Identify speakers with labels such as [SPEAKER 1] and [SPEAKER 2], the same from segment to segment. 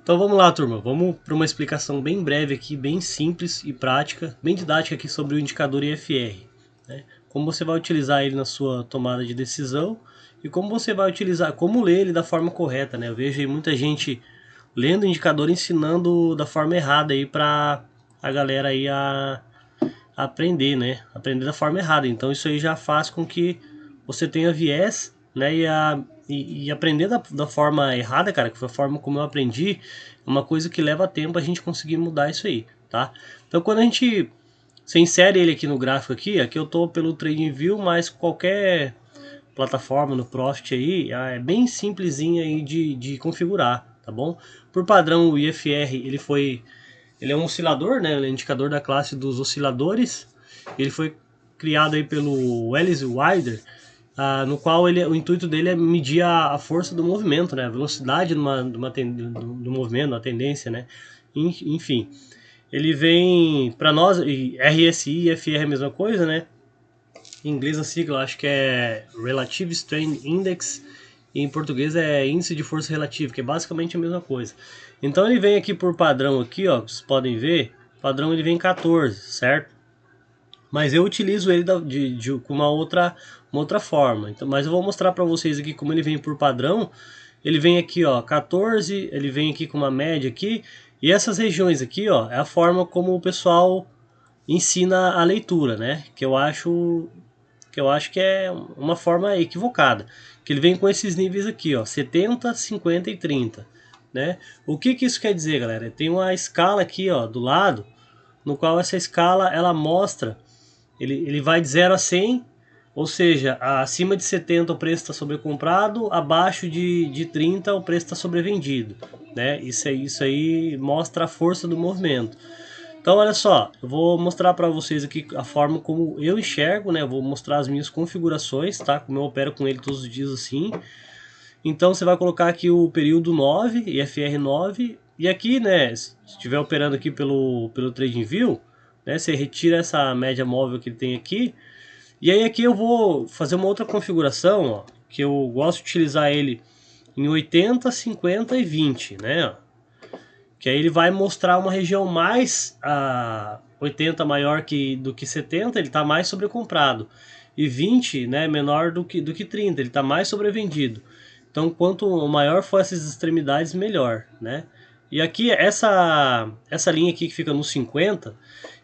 [SPEAKER 1] Então vamos lá, turma, vamos para uma explicação bem breve aqui, bem simples e prática, bem didática aqui sobre o indicador IFR, né? Como você vai utilizar ele na sua tomada de decisão e como você vai utilizar, como ler ele da forma correta, né? Eu vejo aí muita gente lendo o indicador ensinando da forma errada aí para a galera aí a aprender, né? Aprender da forma errada. Então isso aí já faz com que você tenha viés, né? E aprender da forma errada, cara, que foi a forma como eu aprendi, é uma coisa que leva tempo a gente conseguir mudar isso aí, tá? Então quando a gente você insere ele aqui no gráfico aqui eu tô pelo TradingView, mas qualquer plataforma no Profit aí é bem simplesinha aí de configurar, tá bom? Por padrão o IFR ele é um oscilador, né? Ele é indicador da classe dos osciladores. Ele foi criado aí pelo Alice Wilder, no qual o intuito dele é medir a força do movimento, né? A velocidade do movimento, da tendência, né? Enfim, ele vem para nós, RSI e FR é a mesma coisa, né? Em inglês a sigla eu acho que é Relative Strain Index, e em português é índice de força relativa, que é basicamente a mesma coisa. Então ele vem aqui por padrão aqui, ó, vocês podem ver, padrão ele vem em 14, certo? Mas eu utilizo ele com uma outra forma. Então, mas eu vou mostrar para vocês aqui como ele vem por padrão. Ele vem aqui, ó, 14, ele vem aqui com uma média aqui, e essas regiões aqui, ó, é a forma como o pessoal ensina a leitura, né? Que eu acho que é uma forma equivocada. Que ele vem com esses níveis aqui, ó, 70, 50 e 30, né? O que isso quer dizer, galera? Tem uma escala aqui, ó, do lado, no qual essa escala ela mostra, ele vai de 0 a 100, ou seja, acima de 70 o preço está sobrecomprado, abaixo de 30 o preço está sobrevendido, né? Isso aí mostra a força do movimento. Então olha só, eu vou mostrar para vocês aqui a forma como eu enxergo, né? Eu vou mostrar as minhas configurações, tá? Como eu opero com ele todos os dias assim. Então você vai colocar aqui o período 9, IFR 9, e aqui, né, se estiver operando aqui pelo TradingView, né, você retira essa média móvel que ele tem aqui, e aí aqui eu vou fazer uma outra configuração, ó, que eu gosto de utilizar ele em 80, 50 e 20, né? Que aí ele vai mostrar uma região mais 80 maior do que 70, ele está mais sobrecomprado. E 20, né, menor do que 30, ele está mais sobrevendido. Então, quanto maior for essas extremidades, melhor, né? E aqui, essa linha aqui que fica no 50,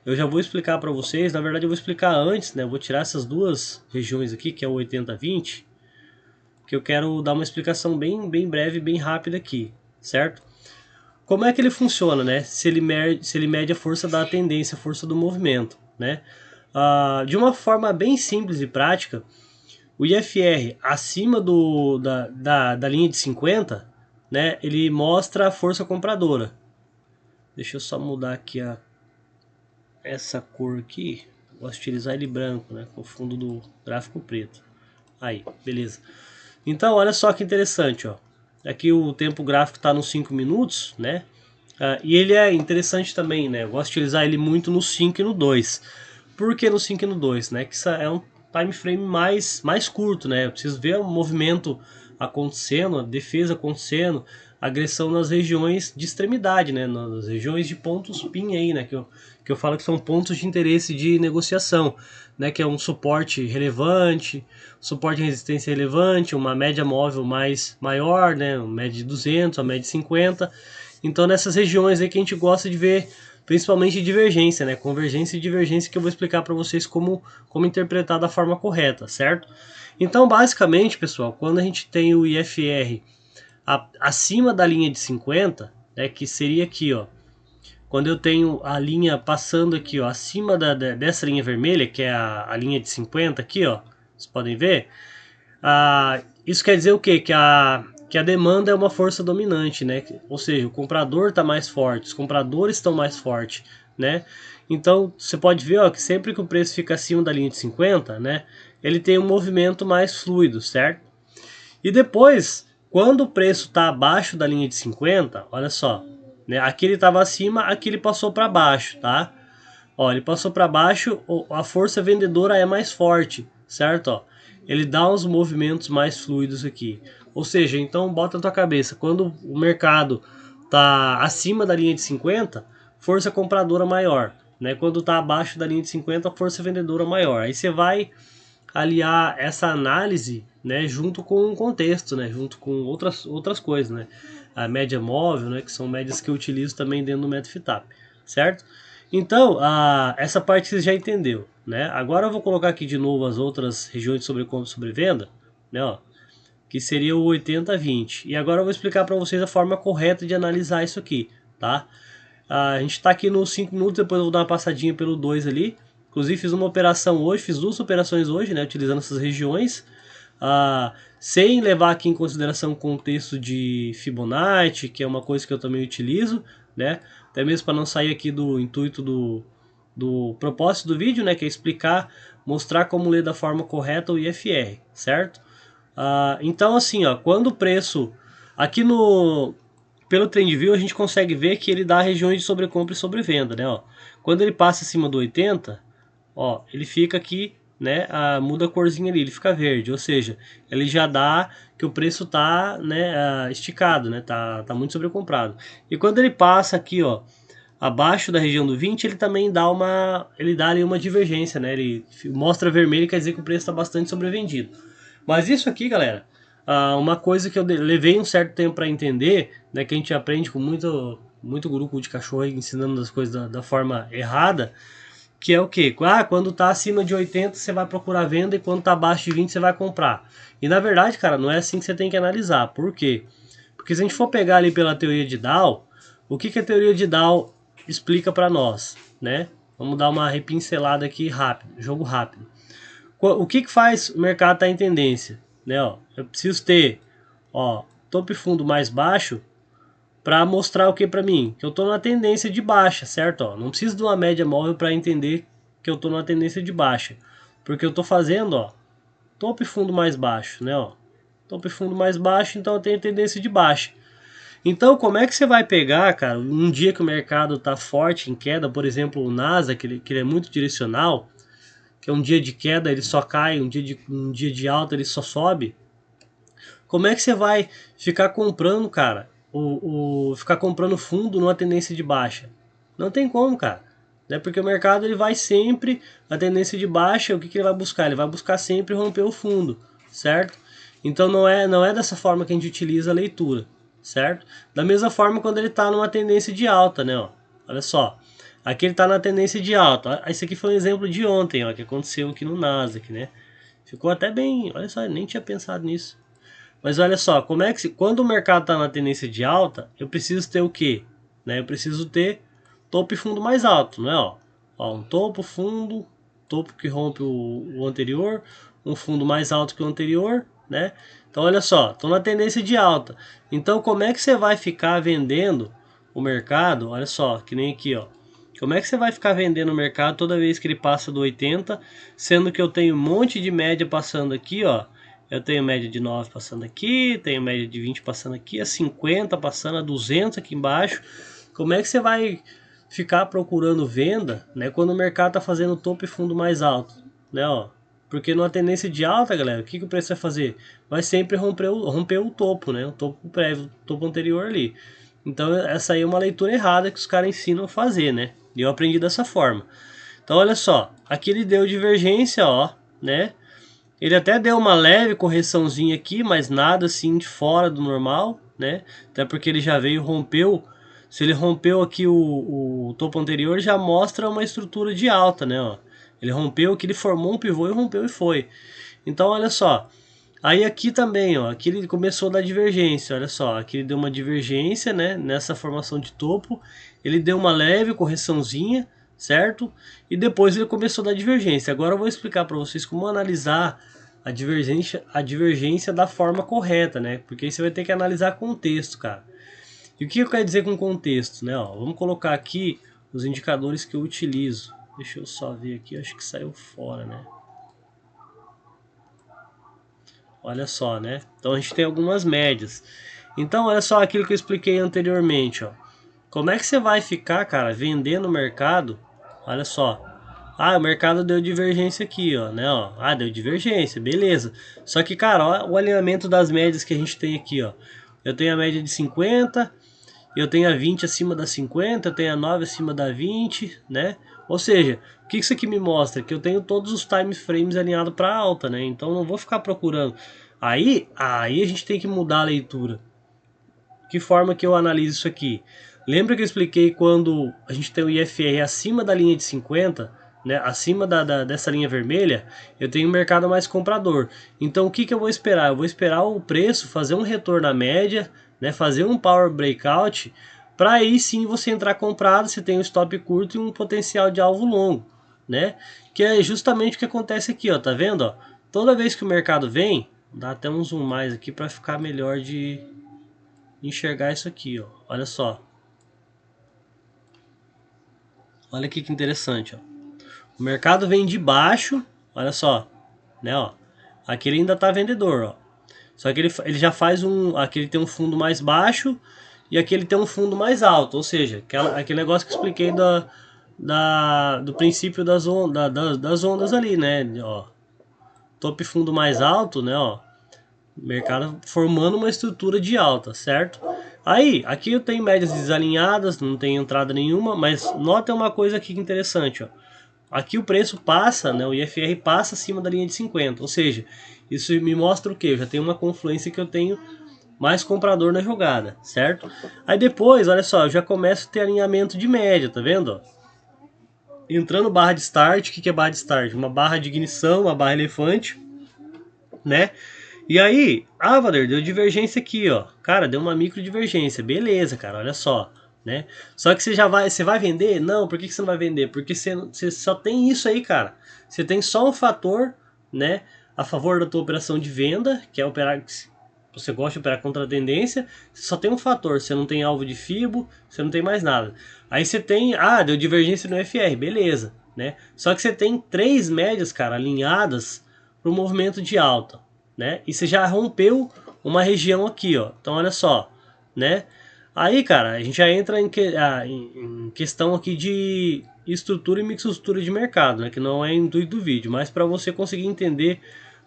[SPEAKER 1] eu já vou explicar para vocês. Na verdade, eu vou explicar antes, né? Eu vou tirar essas duas regiões aqui, que é o 80-20, que eu quero dar uma explicação bem breve, bem rápida aqui, certo? Como é que ele funciona, né? Se ele mede a força da tendência, a força do movimento, né? De uma forma bem simples e prática, o IFR acima da linha de 50, né? Ele mostra a força compradora. Deixa eu só mudar aqui essa cor aqui. Eu gosto de utilizar ele branco, né? Com o fundo do gráfico preto. Aí, beleza. Então, olha só que interessante, ó. Aqui o tempo gráfico está nos 5 minutos, né? E ele é interessante também, né? Eu gosto de utilizar ele muito no 5 e no 2. Por que no 5 e no 2, né? Que isso é um time frame mais curto, né? Eu preciso ver o movimento acontecendo, a defesa acontecendo, a agressão nas regiões de extremidade, né? Nas regiões de pontos PIN aí, né? Que eu falo que são pontos de interesse de negociação, né? Que é um suporte relevante, suporte de resistência relevante, uma média móvel maior, né? Uma média de 200, uma média de 50. Então nessas regiões aí que a gente gosta de ver principalmente divergência, né? Convergência e divergência, que eu vou explicar para vocês como interpretar da forma correta, certo? Então basicamente, pessoal, quando a gente tem o IFR acima da linha de 50, né, que seria aqui, ó, quando eu tenho a linha passando aqui, ó, acima dessa linha vermelha, que é a linha de 50 aqui, ó, vocês podem ver, isso quer dizer o quê? Que a demanda é uma força dominante, né? Ou seja, o comprador está mais forte, os compradores estão mais fortes, né? Então você pode ver, ó, que sempre que o preço fica acima da linha de 50, né, ele tem um movimento mais fluido, certo? E depois, quando o preço está abaixo da linha de 50, olha só, né, aqui ele estava acima, aqui ele passou para baixo, tá? Ó, ele passou para baixo, a força vendedora é mais forte, certo? Ó, ele dá uns movimentos mais fluidos aqui. Ou seja, então bota na tua cabeça, quando o mercado tá acima da linha de 50, força compradora maior, né? Quando tá abaixo da linha de 50, força vendedora maior. Aí você vai aliar essa análise, né, junto com o contexto, né, junto com outras coisas, né? A média móvel, né, que são médias que eu utilizo também dentro do método FITAP, certo? Então, essa parte você já entendeu, né? Agora eu vou colocar aqui de novo as outras regiões de sobrecompra e sobrevenda, né, ó, que seria o 80-20. E agora eu vou explicar para vocês a forma correta de analisar isso aqui, tá? A gente está aqui nos 5 minutos, depois eu vou dar uma passadinha pelo 2 ali. Inclusive fiz uma operação hoje, fiz 2 operações hoje, né, utilizando essas regiões, sem levar aqui em consideração o contexto de Fibonacci, que é uma coisa que eu também utilizo, né, até mesmo para não sair aqui do intuito do propósito do vídeo, né, que é explicar, mostrar como ler da forma correta o IFR, certo? Então assim, ó, quando o preço aqui pelo TrendView a gente consegue ver que ele dá regiões de sobrecompra e sobrevenda, né? Ó. Quando ele passa acima do 80, ó, ele fica aqui, né? Muda a corzinha ali, ele fica verde, ou seja, ele já dá que o preço tá, né, esticado, né? Tá muito sobrecomprado. E quando ele passa aqui, ó, abaixo da região do 20, ele também dá ali uma divergência, né? Ele mostra vermelho, quer dizer que o preço está bastante sobrevendido. Mas isso aqui, galera, uma coisa que eu levei um certo tempo para entender, né, que a gente aprende com muito grupo de cachorro ensinando as coisas da forma errada, que é o quê? Quando tá acima de 80 você vai procurar venda e quando tá abaixo de 20 você vai comprar. E na verdade, cara, não é assim que você tem que analisar. Por quê? Porque se a gente for pegar ali pela teoria de Dow, o que a teoria de Dow explica para nós, né? Vamos dar uma repincelada aqui rápido, jogo rápido. O que faz o mercado estar em tendência? Né, ó, eu preciso ter, ó, topo e fundo mais baixo para mostrar o que para mim? Que eu estou na tendência de baixa, certo? Ó, não preciso de uma média móvel para entender que eu estou na tendência de baixa. Porque eu estou fazendo, ó, topo e fundo mais baixo, né? Ó, topo e fundo mais baixo, então eu tenho tendência de baixa. Então, como é que você vai pegar, cara, um dia que o mercado está forte em queda, por exemplo, o NASA, que ele é muito direcional, que é um dia de queda ele só cai, um dia de alta ele só sobe. Como é que você vai ficar comprando, cara, ficar comprando fundo numa tendência de baixa? Não tem como, cara. Né? Porque o mercado ele vai sempre, a tendência de baixa, o que ele vai buscar? Ele vai buscar sempre romper o fundo, certo? Então não é dessa forma que a gente utiliza a leitura, certo? Da mesma forma quando ele está numa tendência de alta, né? Ó, olha só. Aqui ele está na tendência de alta. Esse aqui foi um exemplo de ontem, ó, que aconteceu aqui no Nasdaq, né? Ficou até bem. Olha só, eu nem tinha pensado nisso. Mas olha só, quando o mercado está na tendência de alta, eu preciso ter o quê? Né? Eu preciso ter topo e fundo mais alto, não é? Ó, um topo, fundo, topo que rompe o anterior, um fundo mais alto que o anterior, né? Então olha só, estou na tendência de alta. Então como é que você vai ficar vendendo o mercado? Olha só, que nem aqui, ó. Como é que você vai ficar vendendo o mercado toda vez que ele passa do 80, sendo que eu tenho um monte de média passando aqui, ó. Eu tenho média de 9 passando aqui, tenho média de 20 passando aqui, a 50 passando, a 200 aqui embaixo. Como é que você vai ficar procurando venda, né, quando o mercado está fazendo topo e fundo mais alto, né, ó? Porque numa tendência de alta, galera, o que o preço vai fazer? Vai sempre romper o topo, né? O topo prévio, o topo anterior ali. Então essa aí é uma leitura errada que os caras ensinam a fazer, né? E eu aprendi dessa forma. Então olha só, aqui ele deu divergência, ó, né? Ele até deu uma leve correçãozinha aqui, mas nada assim de fora do normal, né? Até porque ele já veio, rompeu. Se ele rompeu aqui o topo anterior, já mostra uma estrutura de alta, né? Ó. Ele rompeu aqui, ele formou um pivô e rompeu e foi. Então olha só, aí aqui também, ó, aqui ele começou a dar divergência, olha só, aqui ele deu uma divergência, né, nessa formação de topo, ele deu uma leve correçãozinha, certo? E depois ele começou a dar divergência. Agora eu vou explicar para vocês como analisar a divergência da forma correta, né? Porque aí você vai ter que analisar contexto, cara. E o que eu quero dizer com contexto, né? Ó, vamos colocar aqui os indicadores que eu utilizo. Deixa eu só ver aqui, acho que saiu fora, né? Olha só, né? Então a gente tem algumas médias. Então olha só aquilo que eu expliquei anteriormente, ó. Como é que você vai ficar, cara, vendendo no mercado? Olha só. O mercado deu divergência aqui, ó, né, ó. Deu divergência, beleza. Só que, cara, ó, o alinhamento das médias que a gente tem aqui, ó. Eu tenho a média de 50 eu tenho a 20 acima da 50, eu tenho a 9 acima da 20, né? Ou seja, o que isso aqui me mostra? Que eu tenho todos os time frames alinhados para alta, né? Então não vou ficar procurando. Aí a gente tem que mudar a leitura. Que forma que eu analiso isso aqui? Lembra que eu expliquei quando a gente tem o IFR acima da linha de 50, né, acima dessa linha vermelha, eu tenho um mercado mais comprador. Então o que eu vou esperar? Eu vou esperar o preço fazer um retorno à média, né, fazer um power breakout, para aí sim você entrar comprado, você tem um stop curto e um potencial de alvo longo, né? Que é justamente o que acontece aqui, ó, tá vendo? Ó? Toda vez que o mercado vem, dá até um zoom mais aqui para ficar melhor de enxergar isso aqui, ó. Olha só. Olha aqui que interessante, ó. O mercado vem de baixo, olha só, né, ó. Aqui ele ainda tá vendedor, ó. Só que ele já faz um, aqui ele tem um fundo mais baixo e aqui ele tem um fundo mais alto, ou seja, aquele negócio que eu expliquei do princípio das ondas ali, né, ó. Topo e fundo mais alto, né, ó. Mercado formando uma estrutura de alta, certo? Aí, aqui eu tenho médias desalinhadas, não tem entrada nenhuma, mas nota uma coisa aqui interessante, ó. Aqui o preço passa, né, o IFR passa acima da linha de 50, ou seja, isso me mostra o que? Eu já tenho uma confluência que eu tenho mais comprador na jogada, certo? Aí depois, olha só, eu já começo a ter alinhamento de média, tá vendo? Entrando barra de start, o que é barra de start? Uma barra de ignição, uma barra elefante, né? E aí, Valer, deu divergência aqui, ó. Cara, deu uma micro divergência. Beleza, cara, olha só, né? Só que você vai vender? Não, por que você não vai vender? Porque você só tem isso aí, cara. Você tem só um fator, né, a favor da tua operação de venda, que é operar, você gosta de operar contra a tendência, você só tem um fator, você não tem alvo de FIBO, você não tem mais nada. Aí você tem, deu divergência no FR, beleza, né? Só que você tem 3 médias, cara, alinhadas para o movimento de alta, né? E você já rompeu uma região aqui, ó. Então olha só, né? Aí, cara, a gente já entra em questão aqui de estrutura e mixestrutura de mercado, né? Que não é intuito do vídeo, mas para você conseguir entender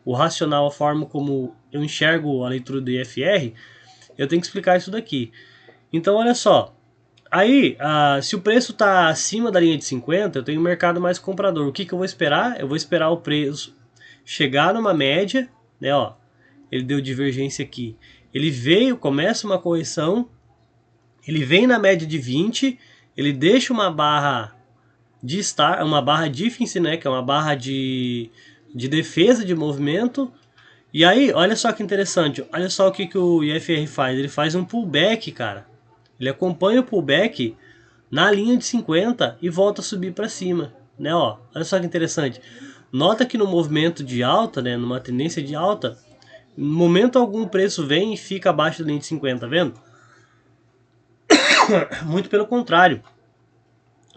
[SPEAKER 1] o racional, a forma como eu enxergo a leitura do IFR, eu tenho que explicar isso daqui. Então, olha só. Aí, se o preço está acima da linha de 50, eu tenho um mercado mais comprador. O que eu vou esperar? Eu vou esperar o preço chegar numa média, né, ó, ele deu divergência aqui. Ele veio, começa uma correção, ele vem na média de 20, ele deixa uma barra de uma barra defense, né, que é uma barra de defesa de movimento. E aí, olha só que interessante, olha só o que o IFR faz, ele faz um pullback, cara. Ele acompanha o pullback na linha de 50 e volta a subir para cima, né, ó. Olha só que interessante. Nota que no movimento de alta, né, numa tendência de alta, em momento algum o preço vem e fica abaixo da linha de 50, tá vendo? Muito pelo contrário.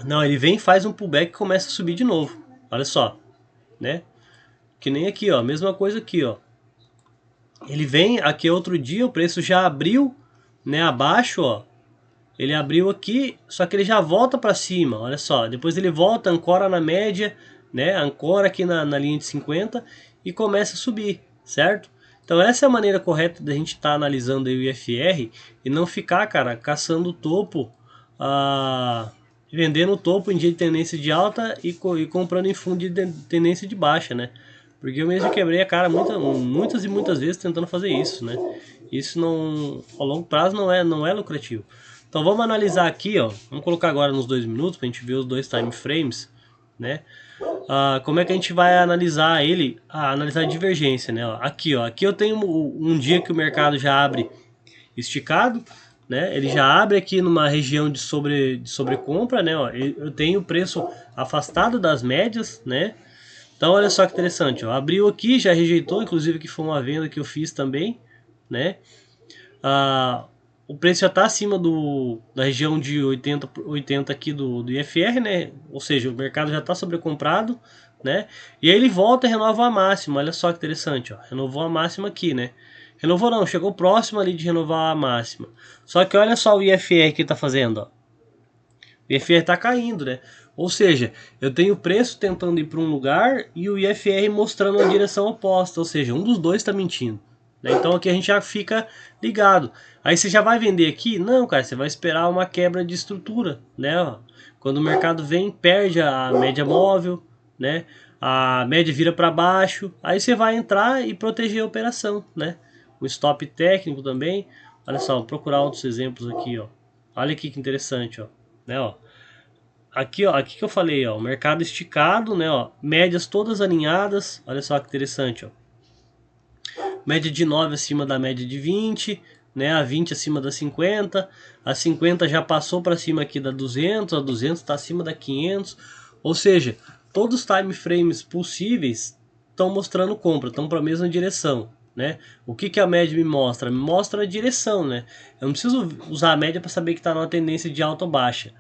[SPEAKER 1] Não, ele vem, faz um pullback e começa a subir de novo. Olha só, né? Que nem aqui, ó, mesma coisa aqui, ó. Ele vem aqui outro dia, o preço já abriu, né, abaixo, ó. Ele abriu aqui, só que ele já volta para cima, olha só. Depois ele volta, ancora na média, né? Ancora aqui na linha de 50 e começa a subir, certo? Então essa é a maneira correta da gente estar analisando aí o IFR e não ficar, cara, caçando o topo, vendendo o topo em dia de tendência de alta e comprando em fundo de tendência de baixa, né? Porque eu mesmo quebrei a cara muitas e muitas vezes tentando fazer isso, né? Isso não, ao longo prazo não é lucrativo. Então vamos analisar aqui, ó. Vamos colocar agora nos 2 minutos para a gente ver os dois time frames, né? Como é que a gente vai analisar ele? Analisar a divergência, né? Aqui, ó. Aqui eu tenho um dia que o mercado já abre esticado, né? Ele já abre aqui numa região de sobrecompra, né? Ó. Eu tenho o preço afastado das médias, né? Então olha só que interessante, ó. Abriu aqui, já rejeitou, inclusive que foi uma venda que eu fiz também, né? O preço já está acima da região de 80 aqui do IFR, né? Ou seja, o mercado já está sobrecomprado, né? E aí ele volta e renova a máxima. Olha só que interessante, ó. Renovou a máxima aqui, né? Renovou não, chegou próximo ali de renovar a máxima. Só que olha só o IFR que ele está fazendo, ó. O IFR está caindo, né? Ou seja, eu tenho o preço tentando ir para um lugar e o IFR mostrando a direção oposta. Ou seja, um dos dois está mentindo, né? Então aqui a gente já fica ligado. Aí você já vai vender aqui? Não, cara, você vai esperar uma quebra de estrutura, né? Quando o mercado vem, perde a média móvel, né? A média vira para baixo, aí você vai entrar e proteger a operação, né? O stop técnico também. Olha só, vou procurar outros exemplos aqui, ó. Olha aqui que interessante, ó, né, ó. Aqui, ó, aqui que eu falei, ó, o mercado esticado, né, ó, médias todas alinhadas. Olha só que interessante, ó. Média de 9 acima da média de 20, né, a 20 acima da 50, a 50 já passou para cima aqui da 200, a 200 está acima da 500, ou seja, todos os time frames possíveis estão mostrando compra, estão para a mesma direção, né? O que, que a média me mostra? Me mostra a direção, né? Eu não preciso usar a média para saber que está numa tendência de alta ou baixa,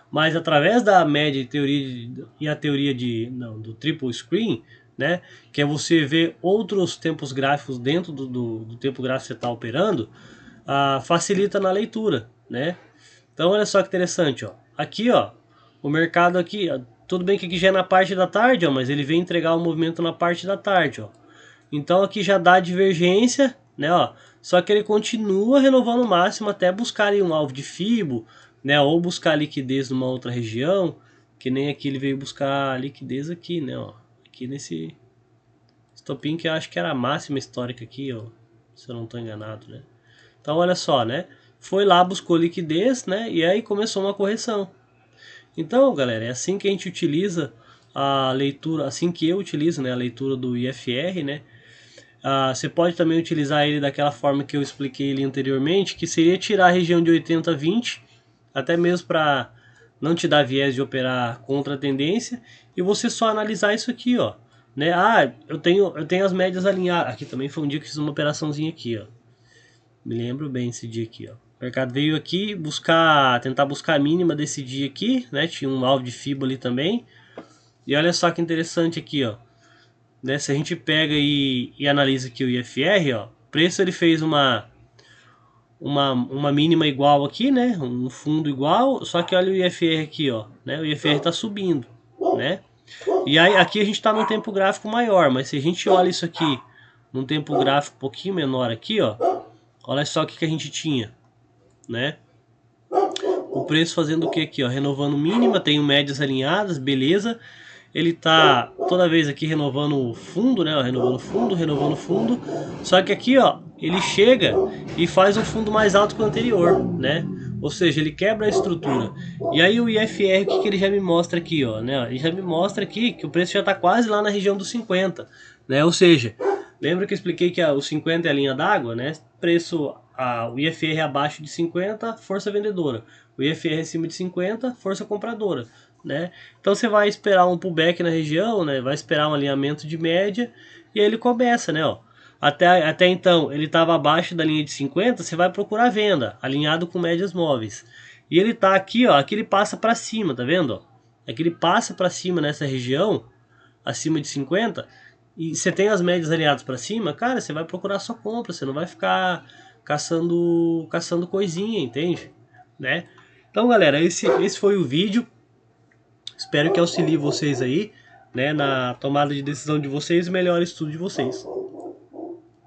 [SPEAKER 1] mas através da média e a teoria do triple screen, né, que é você ver outros tempos gráficos dentro do tempo gráfico que você está operando, facilita na leitura, né? Então olha só que interessante, ó. Aqui, ó, o mercado aqui, ó, tudo bem que aqui já é na parte da tarde, ó, mas ele vem entregar o movimento na parte da tarde, ó. Então aqui já dá divergência, né, ó. Só que ele continua renovando o máximo até buscar ali um alvo de Fibo, né, ou buscar liquidez numa outra região, que nem aqui ele veio buscar liquidez aqui, né, ó. Aqui nesse estopim que eu acho que era a máxima histórica aqui, ó, se eu não estou enganado, né. Então olha só, né, foi lá, buscou liquidez, né, e aí começou uma correção. Então, galera, é assim que a gente utiliza a leitura, assim que eu utilizo, né, a leitura do IFR, né. Você pode também utilizar ele daquela forma que eu expliquei ele anteriormente, que seria tirar a região de 80-20, até mesmo para não te dar viés de operar contra a tendência, e você só analisar isso aqui, ó, né? Eu tenho as médias alinhadas. Aqui também foi um dia que fiz uma operaçãozinha aqui, ó. Me lembro bem esse dia aqui, ó. O mercado veio aqui tentar buscar a mínima desse dia aqui, né? Tinha um alvo de FIBA ali também. E olha só que interessante aqui, ó. Né? Se a gente pega e analisa aqui o IFR, ó, o preço ele fez uma mínima igual aqui, né? Um fundo igual, só que olha o IFR aqui, ó, né? O IFR está subindo, né? E aí aqui a gente está num tempo gráfico maior, mas se a gente olha isso aqui num tempo gráfico um pouquinho menor aqui, ó, olha só o que a gente tinha, né? O preço fazendo o que aqui, ó, renovando mínima, tem médias alinhadas, beleza. Ele tá toda vez aqui renovando o fundo, né? Ó, renovando fundo. Só que aqui, ó, ele chega e faz um fundo mais alto que o anterior, né? Ou seja, ele quebra a estrutura. E aí o IFR, o que ele já me mostra aqui, ó, né? Ele já me mostra aqui que o preço já tá quase lá na região dos 50, né? Ou seja, lembra que eu expliquei que o 50 é a linha d'água, né? Preço, o IFR abaixo de 50, força vendedora. O IFR acima de 50, força compradora. Né? Então você vai esperar um pullback na região, né? Vai esperar um alinhamento de média e aí ele começa, né? Ó. Até então ele estava abaixo da linha de 50, você vai procurar venda, alinhado com médias móveis. E ele está aqui, ó, aqui ele passa para cima, tá vendo? Aqui ele passa para cima nessa região, acima de 50, e você tem as médias alinhadas para cima, cara, você vai procurar só compra, você não vai ficar caçando coisinha, entende? Né? Então, galera, esse foi o vídeo. Espero que auxilie vocês aí, né, na tomada de decisão de vocês e melhore o estudo de vocês.